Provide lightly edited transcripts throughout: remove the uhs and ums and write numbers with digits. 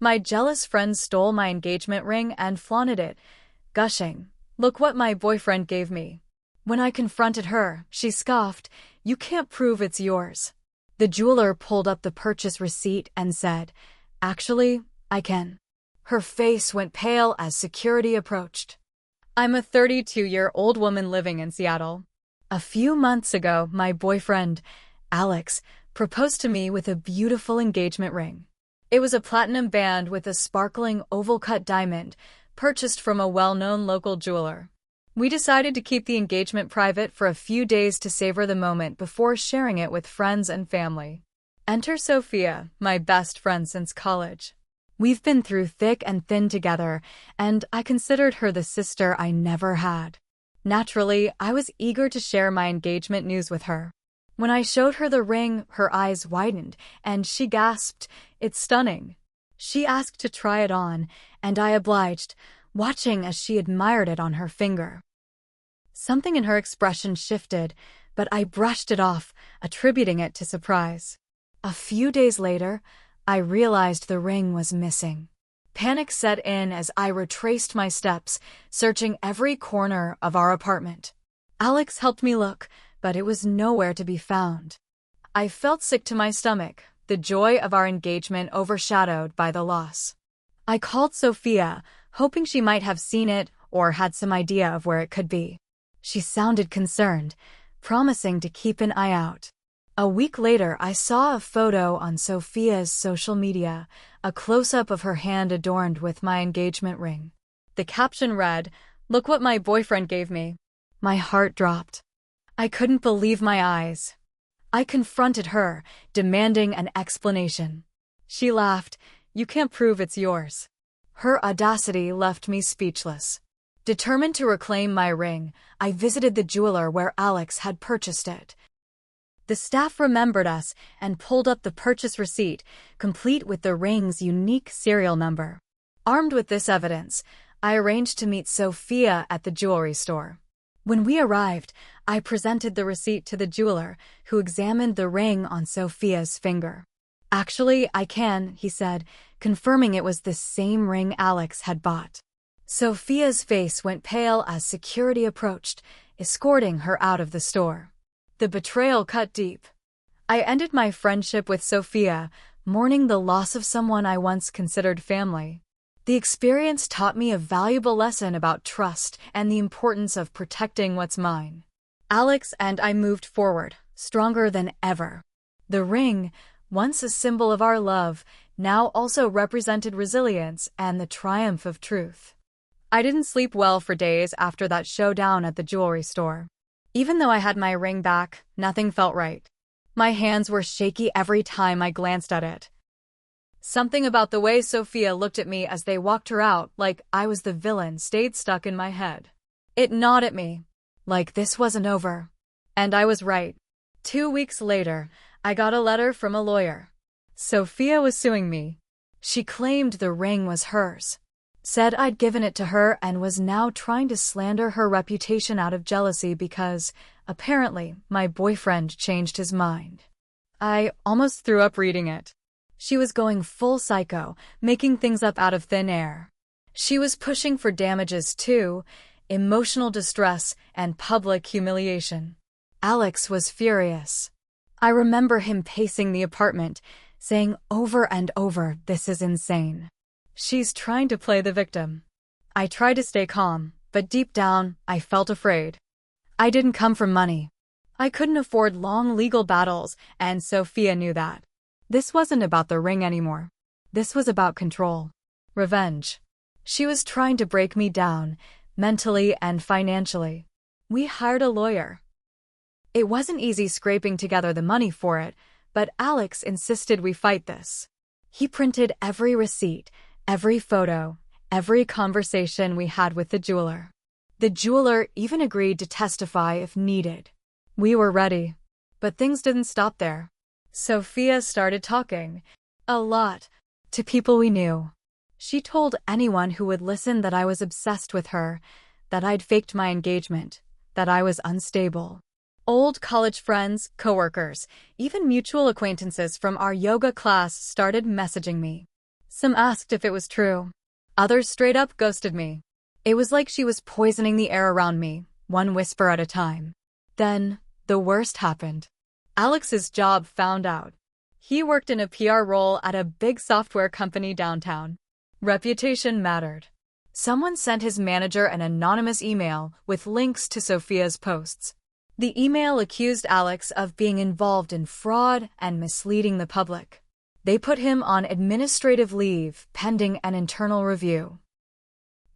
My jealous friend stole my engagement ring and flaunted it, gushing, "Look what my boyfriend gave me." When I confronted her, she scoffed, "You can't prove it's yours." The jeweler pulled up the purchase receipt and said, "Actually, I can." Her face went pale as security approached. I'm a 32-year-old woman living in Seattle. A few months ago, my boyfriend, Alex, proposed to me with a beautiful engagement ring. It was a platinum band with a sparkling oval-cut diamond, purchased from a well-known local jeweler. We decided to keep the engagement private for a few days to savor the moment before sharing it with friends and family. Enter Sophia, my best friend since college. We've been through thick and thin together, and I considered her the sister I never had. Naturally, I was eager to share my engagement news with her. When I showed her the ring, her eyes widened, and she gasped, "It's stunning." She asked to try it on, and I obliged, watching as she admired it on her finger. Something in her expression shifted, but I brushed it off, attributing it to surprise. A few days later, I realized the ring was missing. Panic set in as I retraced my steps, searching every corner of our apartment. Alex helped me look, but it was nowhere to be found. I felt sick to my stomach, the joy of our engagement overshadowed by the loss. I called Sophia, hoping she might have seen it or had some idea of where it could be. She sounded concerned, promising to keep an eye out. A week later, I saw a photo on Sophia's social media, a close-up of her hand adorned with my engagement ring. The caption read, "Look what my boyfriend gave me." My heart dropped. I couldn't believe my eyes. I confronted her, demanding an explanation. She laughed, "You can't prove it's yours." Her audacity left me speechless. Determined to reclaim my ring, I visited the jeweler where Alex had purchased it. The staff remembered us and pulled up the purchase receipt, complete with the ring's unique serial number. Armed with this evidence, I arranged to meet Sophia at the jewelry store. When we arrived, I presented the receipt to the jeweler, who examined the ring on Sophia's finger. "Actually, I can," he said, confirming it was the same ring Alex had bought. Sophia's face went pale as security approached, escorting her out of the store. The betrayal cut deep. I ended my friendship with Sophia, mourning the loss of someone I once considered family. The experience taught me a valuable lesson about trust and the importance of protecting what's mine. Alex and I moved forward, stronger than ever. The ring, once a symbol of our love, now also represented resilience and the triumph of truth. I didn't sleep well for days after that showdown at the jewelry store. Even though I had my ring back, nothing felt right. My hands were shaky every time I glanced at it. Something about the way Sophia looked at me as they walked her out, like I was the villain, stayed stuck in my head. It gnawed at me, like this wasn't over. And I was right. 2 weeks later, I got a letter from a lawyer. Sophia was suing me. She claimed the ring was hers, said I'd given it to her, and was now trying to slander her reputation out of jealousy because, apparently, my boyfriend changed his mind. I almost threw up reading it. She was going full psycho, making things up out of thin air. She was pushing for damages too, emotional distress, and public humiliation. Alex was furious. I remember him pacing the apartment, saying over and over, "This is insane. She's trying to play the victim." I tried to stay calm, but deep down, I felt afraid. I didn't come from money. I couldn't afford long legal battles, and Sophia knew that. This wasn't about the ring anymore. This was about control. Revenge. She was trying to break me down, mentally and financially. We hired a lawyer. It wasn't easy scraping together the money for it, but Alex insisted we fight this. He printed every receipt, every photo, every conversation we had with the jeweler. The jeweler even agreed to testify if needed. We were ready. But things didn't stop there. Sophia started talking, a lot, to people we knew. She told anyone who would listen that I was obsessed with her, that I'd faked my engagement, that I was unstable. Old college friends, coworkers, even mutual acquaintances from our yoga class started messaging me. Some asked if it was true. Others straight up ghosted me. It was like she was poisoning the air around me, one whisper at a time. Then, the worst happened. Alex's job found out. He worked in a PR role at a big software company downtown. Reputation mattered. Someone sent his manager an anonymous email with links to Sophia's posts. The email accused Alex of being involved in fraud and misleading the public. They put him on administrative leave pending an internal review.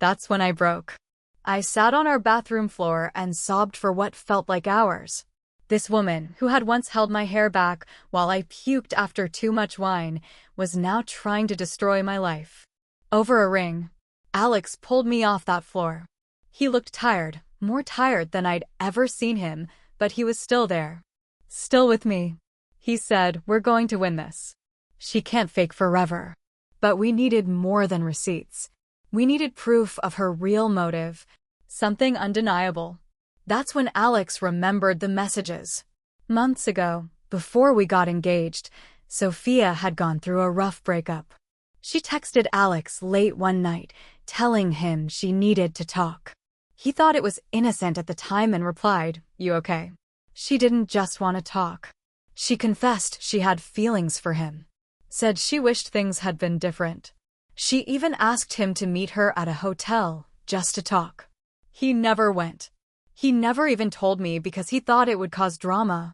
That's when I broke. I sat on our bathroom floor and sobbed for what felt like hours. This woman, who had once held my hair back while I puked after too much wine, was now trying to destroy my life. Over a ring, Alex pulled me off that floor. He looked tired, more tired than I'd ever seen him, but he was still there. Still with me. He said, "We're going to win this. She can't fake forever." But we needed more than receipts. We needed proof of her real motive, something undeniable. That's when Alex remembered the messages. Months ago, before we got engaged, Sophia had gone through a rough breakup. She texted Alex late one night, telling him she needed to talk. He thought it was innocent at the time and replied, "You okay?" She didn't just want to talk. She confessed she had feelings for him. Said she wished things had been different. She even asked him to meet her at a hotel, just to talk. He never went. He never even told me because he thought it would cause drama.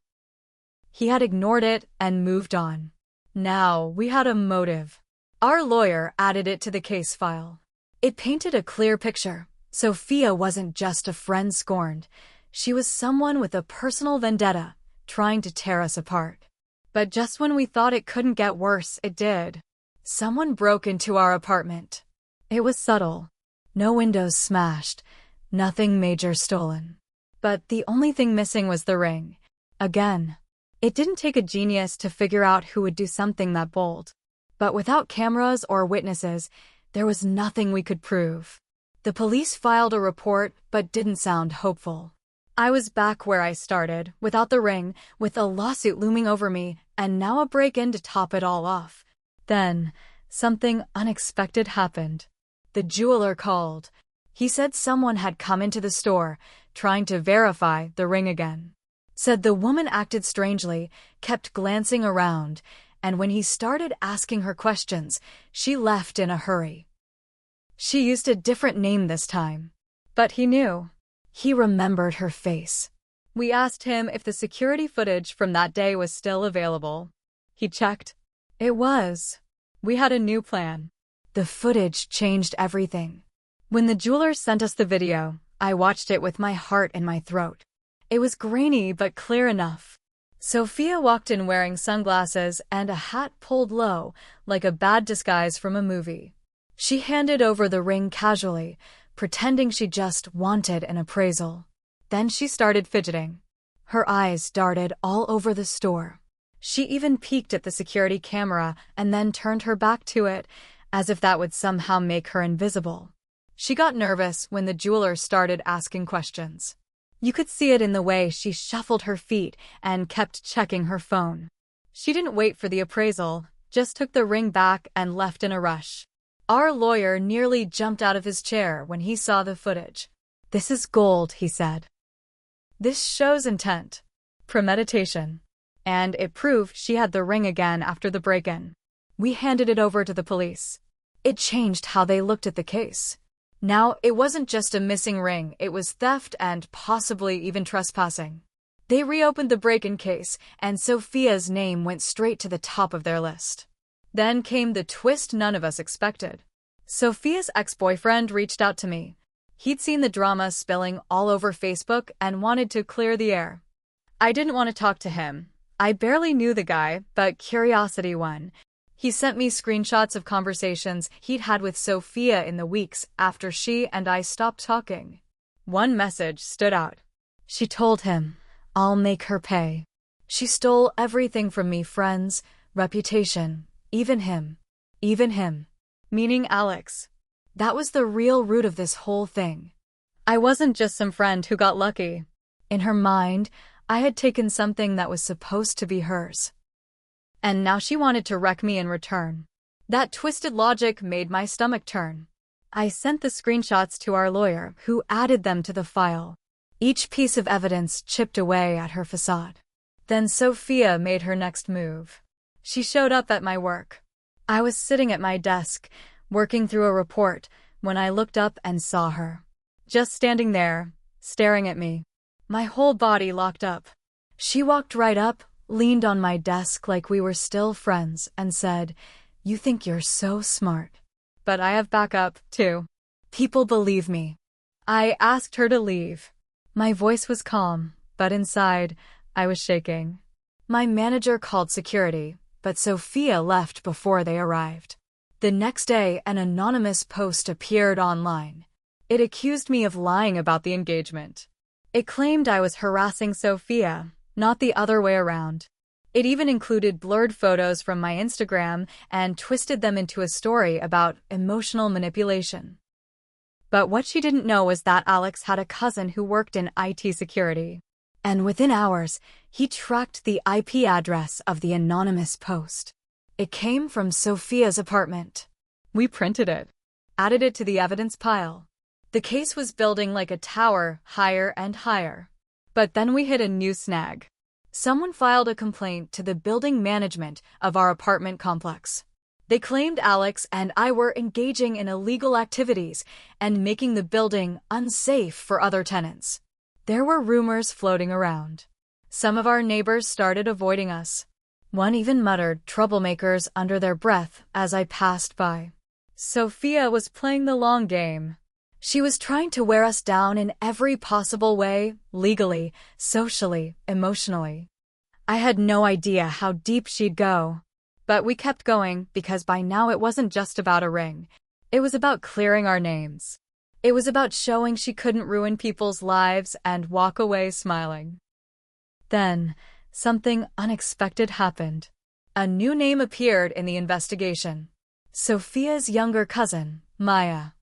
He had ignored it and moved on. Now we had a motive. Our lawyer added it to the case file. It painted a clear picture. Sophia wasn't just a friend scorned. She was someone with a personal vendetta, trying to tear us apart. But just when we thought it couldn't get worse, it did. Someone broke into our apartment. It was subtle. No windows smashed. Nothing major stolen. But the only thing missing was the ring. Again. It didn't take a genius to figure out who would do something that bold. But without cameras or witnesses, there was nothing we could prove. The police filed a report but didn't sound hopeful. I was back where I started, without the ring, with a lawsuit looming over me, and now a break-in to top it all off. Then, something unexpected happened. The jeweler called. He said someone had come into the store, trying to verify the ring again. Said the woman acted strangely, kept glancing around, and when he started asking her questions, she left in a hurry. She used a different name this time. But he knew. He remembered her face. We asked him if the security footage from that day was still available. He checked. It was. We had a new plan. The footage changed everything. When the jeweler sent us the video, I watched it with my heart in my throat. It was grainy but clear enough. Sophia walked in wearing sunglasses and a hat pulled low, like a bad disguise from a movie. She handed over the ring casually, pretending she just wanted an appraisal. Then she started fidgeting. Her eyes darted all over the store. She even peeked at the security camera and then turned her back to it, as if that would somehow make her invisible. She got nervous when the jeweler started asking questions. You could see it in the way she shuffled her feet and kept checking her phone. She didn't wait for the appraisal, just took the ring back and left in a rush. Our lawyer nearly jumped out of his chair when he saw the footage. "This is gold," he said. "This shows intent, premeditation." And it proved she had the ring again after the break-in. We handed it over to the police. It changed how they looked at the case. Now, it wasn't just a missing ring, it was theft and possibly even trespassing. They reopened the break-in case, and Sophia's name went straight to the top of their list. Then came the twist none of us expected. Sophia's ex-boyfriend reached out to me. He'd seen the drama spilling all over Facebook and wanted to clear the air. I didn't want to talk to him. I barely knew the guy, but curiosity won. He sent me screenshots of conversations he'd had with Sophia in the weeks after she and I stopped talking. One message stood out. She told him, "I'll make her pay. She stole everything from me, friends, reputation, even him. Meaning Alex. That was the real root of this whole thing. I wasn't just some friend who got lucky. In her mind, I had taken something that was supposed to be hers. And now she wanted to wreck me in return. That twisted logic made my stomach turn. I sent the screenshots to our lawyer, who added them to the file. Each piece of evidence chipped away at her facade. Then Sophia made her next move. She showed up at my work. I was sitting at my desk, working through a report, when I looked up and saw her. Just standing there, staring at me. My whole body locked up. She walked right up, leaned on my desk like we were still friends, and said, "You think you're so smart. But I have backup, too. People believe me." I asked her to leave. My voice was calm, but inside, I was shaking. My manager called security, but Sophia left before they arrived. The next day, an anonymous post appeared online. It accused me of lying about the engagement. It claimed I was harassing Sophia, not the other way around. It even included blurred photos from my Instagram and twisted them into a story about emotional manipulation. But what she didn't know was that Alex had a cousin who worked in IT security. And within hours, he tracked the IP address of the anonymous post. It came from Sophia's apartment. We printed it, added it to the evidence pile. The case was building like a tower, higher and higher. But then we hit a new snag. Someone filed a complaint to the building management of our apartment complex. They claimed Alex and I were engaging in illegal activities and making the building unsafe for other tenants. There were rumors floating around. Some of our neighbors started avoiding us. One even muttered troublemakers under their breath as I passed by. Sophia was playing the long game. She was trying to wear us down in every possible way, legally, socially, emotionally. I had no idea how deep she'd go. But we kept going because by now it wasn't just about a ring. It was about clearing our names. It was about showing she couldn't ruin people's lives and walk away smiling. Then, something unexpected happened. A new name appeared in the investigation. Sophia's younger cousin, Maya.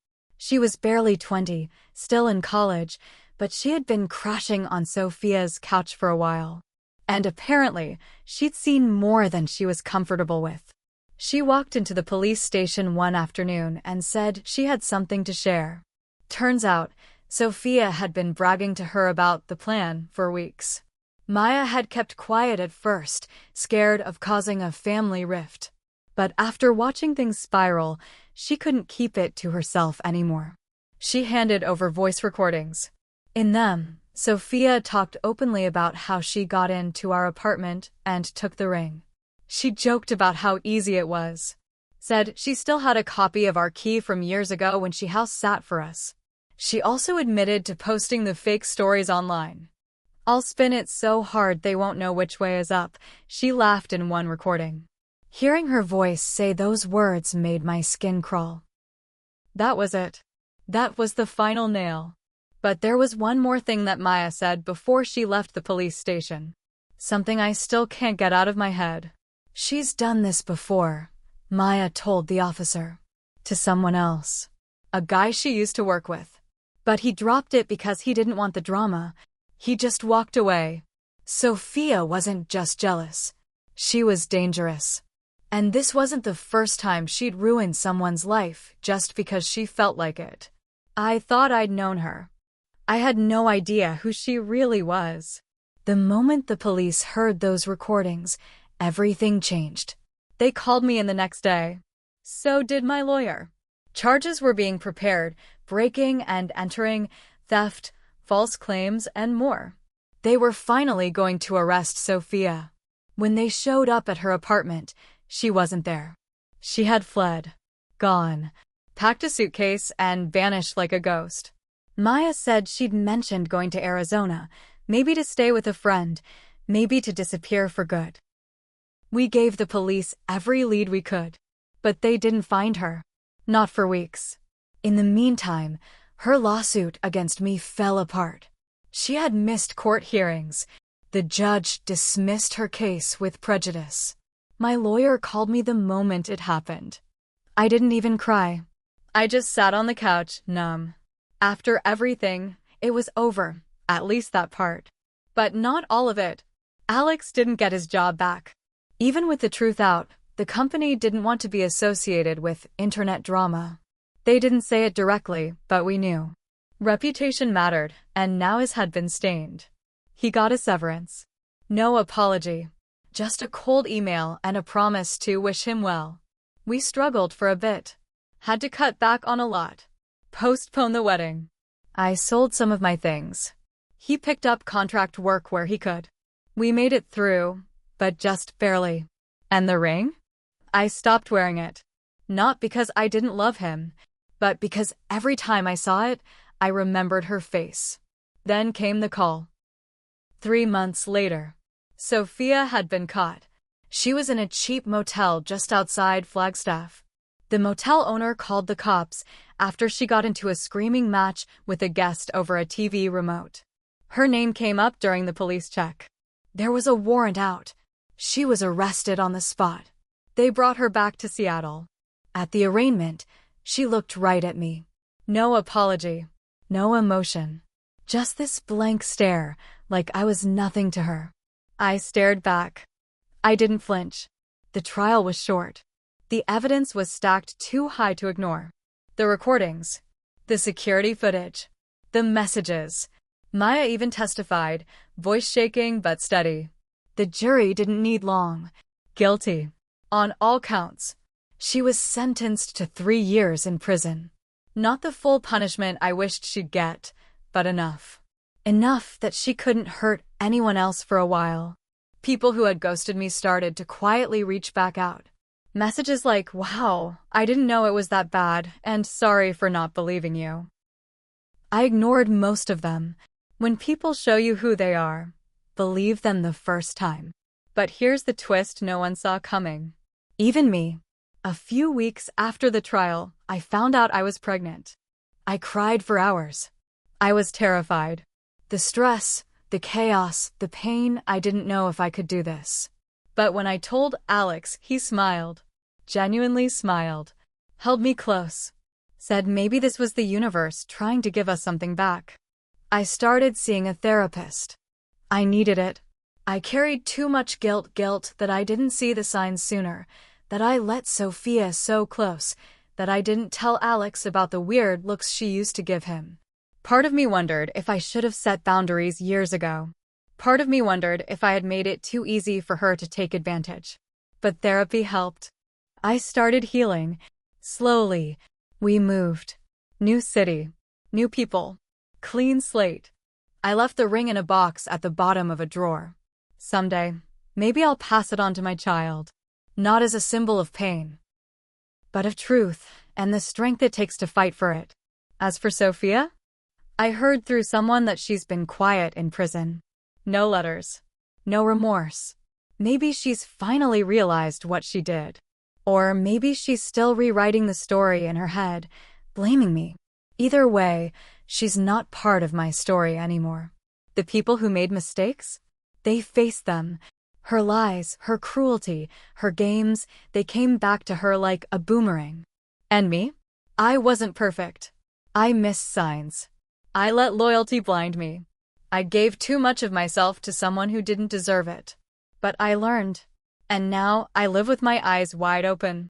She was barely 20, still in college, but she had been crashing on Sophia's couch for a while. And apparently, she'd seen more than she was comfortable with. She walked into the police station one afternoon and said she had something to share. Turns out, Sophia had been bragging to her about the plan for weeks. Maya had kept quiet at first, scared of causing a family rift. But after watching things spiral, she couldn't keep it to herself anymore. She handed over voice recordings. In them, Sophia talked openly about how she got into our apartment and took the ring. She joked about how easy it was. Said she still had a copy of our key from years ago when she house sat for us. She also admitted to posting the fake stories online. "I'll spin it so hard they won't know which way is up," she laughed in one recording. Hearing her voice say those words made my skin crawl. That was it. That was the final nail. But there was one more thing that Maya said before she left the police station. Something I still can't get out of my head. "She's done this before," Maya told the officer. To someone else. A guy she used to work with. But he dropped it because he didn't want the drama. He just walked away. Sophia wasn't just jealous. She was dangerous. And this wasn't the first time she'd ruined someone's life just because she felt like it. I thought I'd known her. I had no idea who she really was. The moment the police heard those recordings, everything changed. They called me in the next day. So did my lawyer. Charges were being prepared, breaking and entering, theft, false claims, and more. They were finally going to arrest Sophia. When they showed up at her apartment, she wasn't there. She had fled. Gone. Packed a suitcase and vanished like a ghost. Maya said she'd mentioned going to Arizona, maybe to stay with a friend, maybe to disappear for good. We gave the police every lead we could. But they didn't find her. Not for weeks. In the meantime, her lawsuit against me fell apart. She had missed court hearings. The judge dismissed her case with prejudice. My lawyer called me the moment it happened. I didn't even cry. I just sat on the couch, numb. After everything, it was over, at least that part. But not all of it. Alex didn't get his job back. Even with the truth out, The company didn't want to be associated with internet drama. They didn't say it directly, but we knew. Reputation mattered, and now his had been stained. He got a severance. No apology. Just a cold email and a promise to wish him well. We struggled for a bit. Had to cut back on a lot. Postpone the wedding. I sold some of my things. He picked up contract work where he could. We made it through, but just barely. And the ring? I stopped wearing it. Not because I didn't love him, but because every time I saw it, I remembered her face. Then came the call. 3 months later. Sophia had been caught. She was in a cheap motel just outside Flagstaff. The motel owner called the cops after she got into a screaming match with a guest over a TV remote. Her name came up during the police check. There was a warrant out. She was arrested on the spot. They brought her back to Seattle. At the arraignment, she looked right at me. No apology. No emotion. Just this blank stare, like I was nothing to her. I stared back. I didn't flinch. The trial was short. The evidence was stacked too high to ignore. The recordings. The security footage. The messages. Maya even testified, voice shaking but steady. The jury didn't need long. Guilty. On all counts. She was sentenced to 3 years in prison. Not the full punishment I wished she'd get, but enough. Enough that she couldn't hurt anyone else for a while. People who had ghosted me started to quietly reach back out. Messages like, "Wow, I didn't know it was that bad, and sorry for not believing you." I ignored most of them. When people show you who they are, believe them the first time. But here's the twist no one saw coming. Even me. A few weeks after the trial, I found out I was pregnant. I cried for hours. I was terrified. The stress, the chaos, the pain, I didn't know if I could do this. But when I told Alex, he smiled. Genuinely smiled. Held me close. Said maybe this was the universe trying to give us something back. I started seeing a therapist. I needed it. I carried too much guilt that I didn't see the signs sooner, that I let Sophia so close, that I didn't tell Alex about the weird looks she used to give him. Part of me wondered if I should have set boundaries years ago. Part of me wondered if I had made it too easy for her to take advantage. But therapy helped. I started healing. Slowly. We moved. New city. New people. Clean slate. I left the ring in a box at the bottom of a drawer. Someday, maybe I'll pass it on to my child. Not as a symbol of pain, but of truth and the strength it takes to fight for it. As for Sophia, I heard through someone that she's been quiet in prison. No letters. No remorse. Maybe she's finally realized what she did. Or maybe she's still rewriting the story in her head, blaming me. Either way, she's not part of my story anymore. The people who made mistakes? They faced them. Her lies, her cruelty, her games, they came back to her like a boomerang. And me? I wasn't perfect. I missed signs. I let loyalty blind me. I gave too much of myself to someone who didn't deserve it. But I learned. And now I live with my eyes wide open.